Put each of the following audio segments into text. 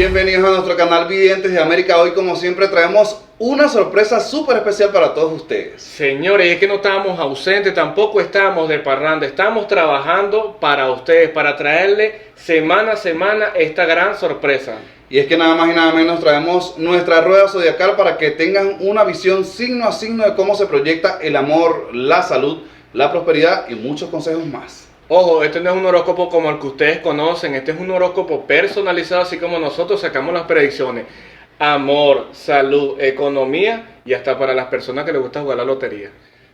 Bienvenidos a nuestro canal Videntes de América. Hoy, como siempre, traemos una sorpresa súper especial para todos ustedes. Señores, es que no estábamos ausentes, tampoco estábamos de parranda, estamos trabajando para ustedes, para traerle semana a semana esta gran sorpresa. Y es que nada más y nada menos traemos nuestra rueda zodiacal para que tengan una visión signo a signo de cómo se proyecta el amor, la salud, la prosperidad y muchos consejos más. Ojo, este no es un horóscopo como el que ustedes conocen, este es un horóscopo personalizado, así como nosotros sacamos las predicciones. Amor, salud, economía y hasta para las personas que les gusta jugar la lotería.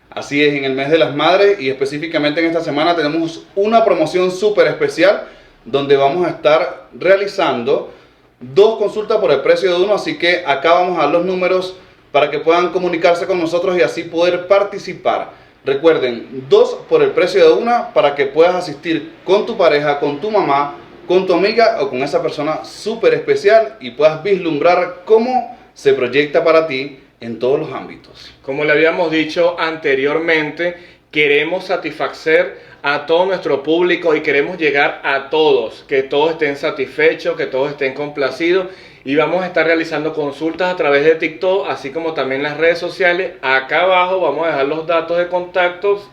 Así es, en el mes de las madres y específicamente en esta semana tenemos una promoción súper especial donde vamos a estar realizando 2 consultas por el precio de 1, así que acá vamos a dar los números para que puedan comunicarse con nosotros y así poder participar. Recuerden, 2 por el precio de 1 para que puedas asistir con tu pareja, con tu mamá, con tu amiga o con esa persona súper especial y puedas vislumbrar cómo se proyecta para ti en todos los ámbitos. Como le habíamos dicho anteriormente, queremos satisfacer a todo nuestro público y queremos llegar a todos, que todos estén satisfechos, que todos estén complacidos. Y vamos a estar realizando consultas a través de TikTok, así como también las redes sociales. Acá abajo vamos a dejar los datos de contactos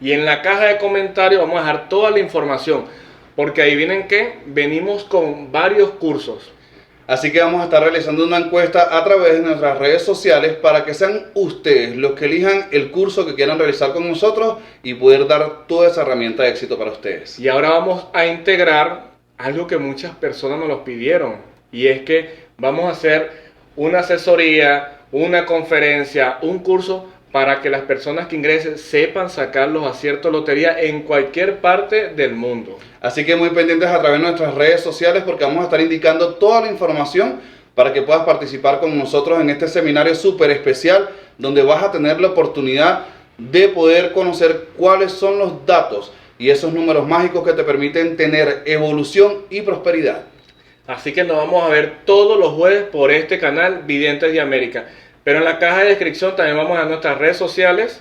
y en la caja de comentarios vamos a dejar toda la información. Porque ahí vienen que venimos con varios cursos. Así que vamos a estar realizando una encuesta a través de nuestras redes sociales para que sean ustedes los que elijan el curso que quieran realizar con nosotros y poder dar toda esa herramienta de éxito para ustedes. Y ahora vamos a integrar algo que muchas personas nos lo pidieron. Y es que vamos a hacer una asesoría, una conferencia, un curso para que las personas que ingresen sepan sacar los aciertos de lotería en cualquier parte del mundo. Así que muy pendientes a través de nuestras redes sociales porque vamos a estar indicando toda la información para que puedas participar con nosotros en este seminario súper especial donde vas a tener la oportunidad de poder conocer cuáles son los datos y esos números mágicos que te permiten tener evolución y prosperidad. Así que nos vamos a ver todos los jueves por este canal Videntes de América. Pero en la caja de descripción también vamos a nuestras redes sociales.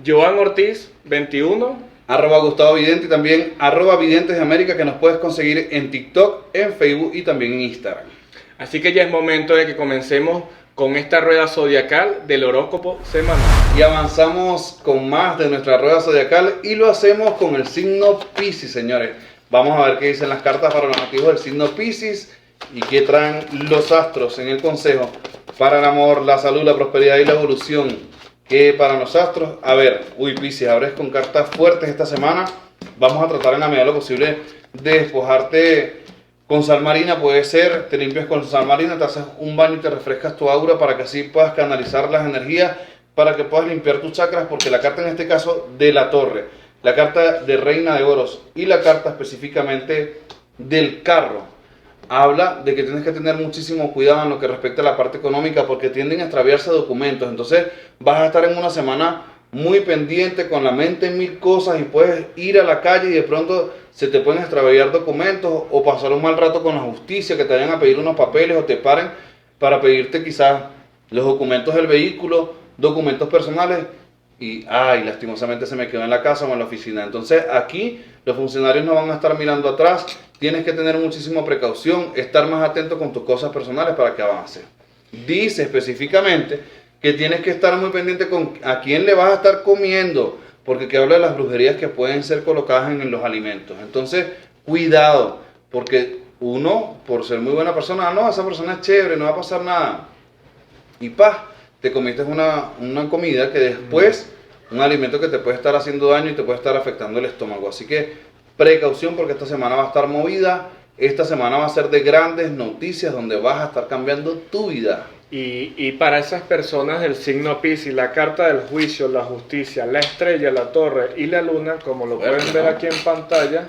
Joan Ortiz 21. @Gustavo Vidente y también @Videntes de América que nos puedes conseguir en TikTok, en Facebook y también en Instagram. Así que ya es momento de que comencemos con esta rueda zodiacal del horóscopo semanal. Y avanzamos con más de nuestra rueda zodiacal y lo hacemos con el signo Piscis, señores. Vamos a ver qué dicen las cartas para los nativos del signo Piscis y qué traen los astros en el consejo para el amor, la salud, la prosperidad y la evolución. ¿Qué para los astros? A ver, Piscis, abres con cartas fuertes esta semana. Vamos a tratar en la medida de lo posible de despojarte con sal marina, puede ser, te limpias con sal marina, te haces un baño y te refrescas tu aura para que así puedas canalizar las energías, para que puedas limpiar tus chakras, porque la carta en este caso de la torre, la carta de reina de oros y la carta específicamente del carro, habla de que tienes que tener muchísimo cuidado en lo que respecta a la parte económica porque tienden a extraviarse documentos. Entonces vas a estar en una semana muy pendiente con la mente en 1000 cosas y puedes ir a la calle y de pronto se te pueden extraviar documentos o pasar un mal rato con la justicia, que te vayan a pedir unos papeles o te paren para pedirte quizás los documentos del vehículo, documentos personales y lastimosamente se me quedó en la casa o en la oficina. Entonces aquí los funcionarios no van a estar mirando atrás, tienes que tener muchísima precaución, estar más atento con tus cosas personales para que avance. Dice específicamente que tienes que estar muy pendiente con a quién le vas a estar comiendo, porque que habla de las brujerías que pueden ser colocadas en los alimentos. Entonces, cuidado, porque uno, por ser muy buena persona, no, esa persona es chévere, no va a pasar nada. Y te comiste una comida que después, un alimento que te puede estar haciendo daño y te puede estar afectando el estómago. Así que precaución porque esta semana va a estar movida, esta semana va a ser de grandes noticias donde vas a estar cambiando tu vida. Y para esas personas del signo Piscis, la carta del juicio, la justicia, la estrella, la torre y la luna, como lo pueden ver aquí en pantalla,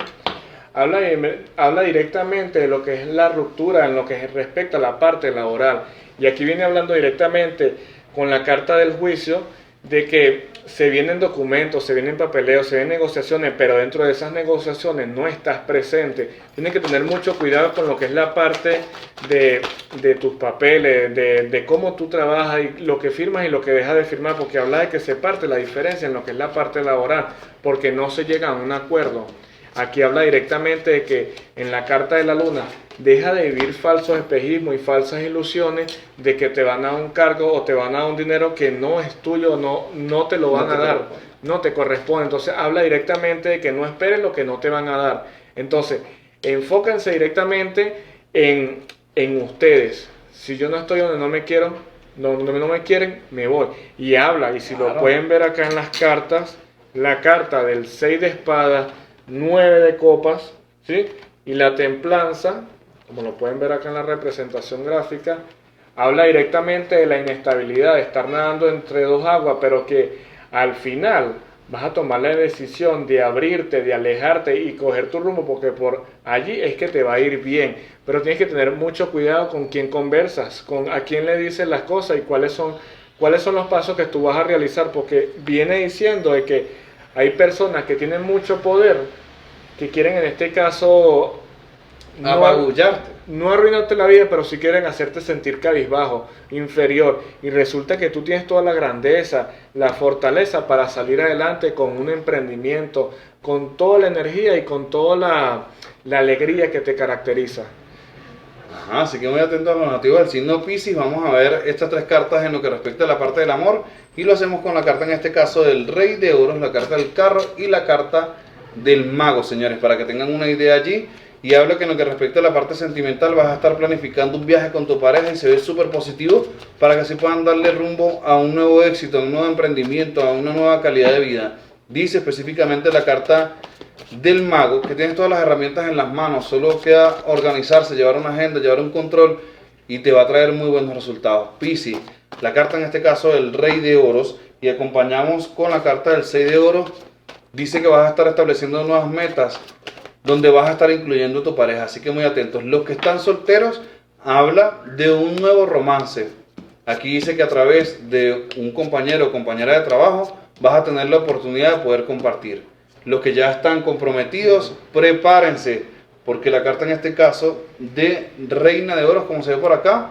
habla directamente de lo que es la ruptura en lo que respecta a la parte laboral. Y aquí viene hablando directamente con la carta del juicio de que se vienen documentos, se vienen papeleos, se vienen negociaciones, pero dentro de esas negociaciones no estás presente. Tienes que tener mucho cuidado con lo que es la parte de tus papeles, de cómo tú trabajas y lo que firmas y lo que dejas de firmar, porque habla de que se parte la diferencia en lo que es la parte laboral, porque no se llega a un acuerdo. Aquí habla directamente de que en la carta de la luna deja de vivir falsos espejismos y falsas ilusiones de que te van a dar un cargo o te van a dar un dinero que no es tuyo, no te lo van a dar, no te corresponde. Entonces habla directamente de que no esperes lo que no te van a dar. Entonces, enfóquense directamente en ustedes. Si yo no estoy donde no me quiero, donde no me quieren, me voy. Y habla, y si lo pueden ver acá en las cartas, la carta del 6 de espadas, 9 de copas, ¿sí? Y la templanza, como lo pueden ver acá en la representación gráfica, habla directamente de la inestabilidad, de estar nadando entre dos aguas, pero que al final vas a tomar la decisión de abrirte, de alejarte y coger tu rumbo, porque por allí es que te va a ir bien. Pero tienes que tener mucho cuidado con quién conversas, con a quién le dices las cosas y cuáles son los pasos que tú vas a realizar, porque viene diciendo de que hay personas que tienen mucho poder, que quieren en este caso apabullarte. No arruinarte la vida, pero sí quieren hacerte sentir cabizbajo, inferior. Y resulta que tú tienes toda la grandeza, la fortaleza para salir adelante con un emprendimiento, con toda la energía y con toda la alegría que te caracteriza. Ajá, así que muy atento a los nativos del signo Piscis. Vamos a ver estas tres cartas en lo que respecta a la parte del amor. Y lo hacemos con la carta, en este caso, del Rey de Oros, la carta del Carro y la carta del Mago, señores, para que tengan una idea allí. Y habla que en lo que respecta a la parte sentimental vas a estar planificando un viaje con tu pareja y se ve súper positivo para que así puedan darle rumbo a un nuevo éxito, a un nuevo emprendimiento, a una nueva calidad de vida. Dice específicamente la carta del Mago que tienes todas las herramientas en las manos, solo queda organizarse, llevar una agenda, llevar un control y te va a traer muy buenos resultados. Piscis, la carta en este caso del Rey de Oros, y acompañamos con la carta del 6 de Oros, dice que vas a estar estableciendo nuevas metas donde vas a estar incluyendo a tu pareja, así que muy atentos. Los que están solteros, habla de un nuevo romance. Aquí dice que a través de un compañero o compañera de trabajo vas a tener la oportunidad de poder compartir. Los que ya están comprometidos, prepárense, porque la carta en este caso de Reina de Oros, como se ve por acá,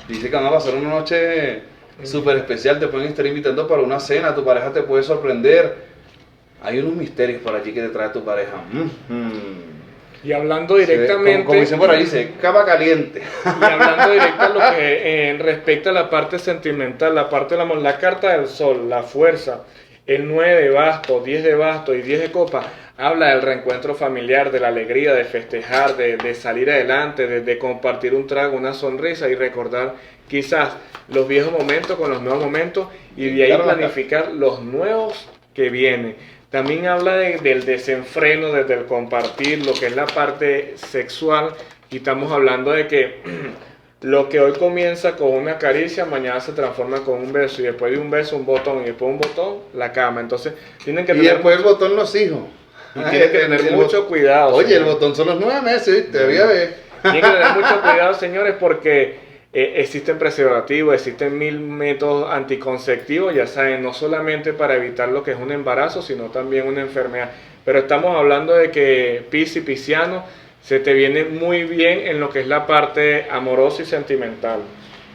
dice que van a pasar una noche súper especial, te pueden estar invitando para una cena, tu pareja te puede sorprender. Hay unos misterios por allí que te trae tu pareja. Y hablando directamente, como dicen por allí, se capa caliente. Y hablando directo a lo que respecta a la parte sentimental, la parte del amor, la carta del sol, la fuerza, el 9 de bastos, 10 de bastos y 10 de copa, habla del reencuentro familiar, de la alegría, de festejar, de salir adelante, de compartir un trago, una sonrisa y recordar quizás los viejos momentos con los nuevos momentos y de ahí planificar los nuevos que vienen. También habla del desenfreno, desde el compartir, lo que es la parte sexual. Y estamos hablando de que lo que hoy comienza con una caricia, mañana se transforma con un beso. Y después de un beso, un botón. Y después un botón, la cama. Entonces, tienen que tener... Y después el botón, los hijos. Y tienen que tener mucho cuidado. Oye, señor. El botón son los 9 meses, ¿viste? Había ver. Tienen que tener mucho cuidado, señores, porque... existen preservativos, existen 1000 métodos anticonceptivos, ya saben, no solamente para evitar lo que es un embarazo, sino también una enfermedad. Pero estamos hablando de que Piscis, pisciano, se te viene muy bien en lo que es la parte amorosa y sentimental.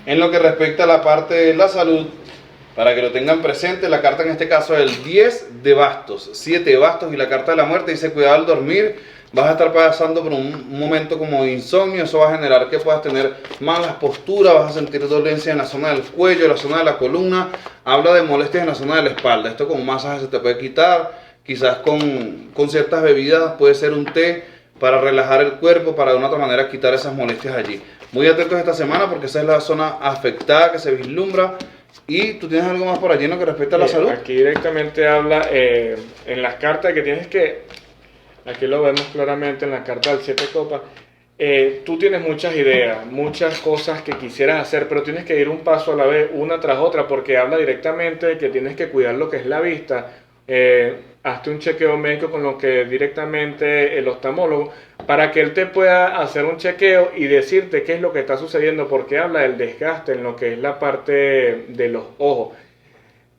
En lo que respecta a la parte de la salud, para que lo tengan presente, la carta en este caso es el 10 de bastos, 7 de bastos y la carta de la muerte dice cuidado al dormir. Vas a estar pasando por un momento como de insomnio, eso va a generar que puedas tener malas posturas, vas a sentir dolencia en la zona del cuello, en la zona de la columna, habla de molestias en la zona de la espalda, esto con un masaje se te puede quitar, quizás con ciertas bebidas, puede ser un té para relajar el cuerpo, para de una otra manera quitar esas molestias allí. Muy atentos esta semana porque esa es la zona afectada que se vislumbra. ¿Y tú tienes algo más por allí en lo que respecta a la salud? Aquí directamente habla en las cartas que tienes que... Aquí lo vemos claramente en la carta del 7 de copas. Tú tienes muchas ideas, muchas cosas que quisieras hacer, pero tienes que ir un paso a la vez, una tras otra, porque habla directamente de que tienes que cuidar lo que es la vista. Hazte un chequeo médico con lo que directamente el oftalmólogo, para que él te pueda hacer un chequeo y decirte qué es lo que está sucediendo, porque habla del desgaste en lo que es la parte de los ojos.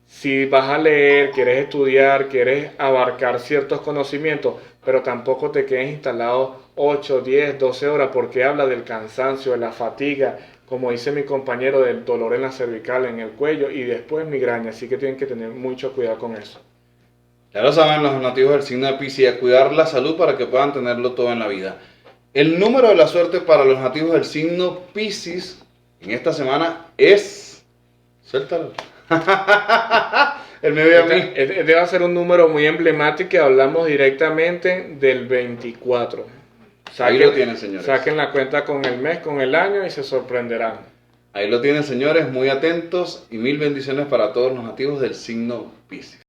Si vas a leer, quieres estudiar, quieres abarcar ciertos conocimientos, pero tampoco te quedes instalado 8, 10, 12 horas, porque habla del cansancio, de la fatiga, como dice mi compañero, del dolor en la cervical, en el cuello y después migraña, así que tienen que tener mucho cuidado con eso. Ya lo saben los nativos del signo de Piscis, a cuidar la salud para que puedan tenerlo todo en la vida. El número de la suerte para los nativos del signo Piscis en esta semana es... Suéltalo. El me ve a mí. Este va a ser un número muy emblemático y hablamos directamente del 24. Ahí lo tienen, señores. Saquen la cuenta con el mes, con el año y se sorprenderán. Ahí lo tienen, señores, muy atentos y mil bendiciones para todos los nativos del signo Piscis.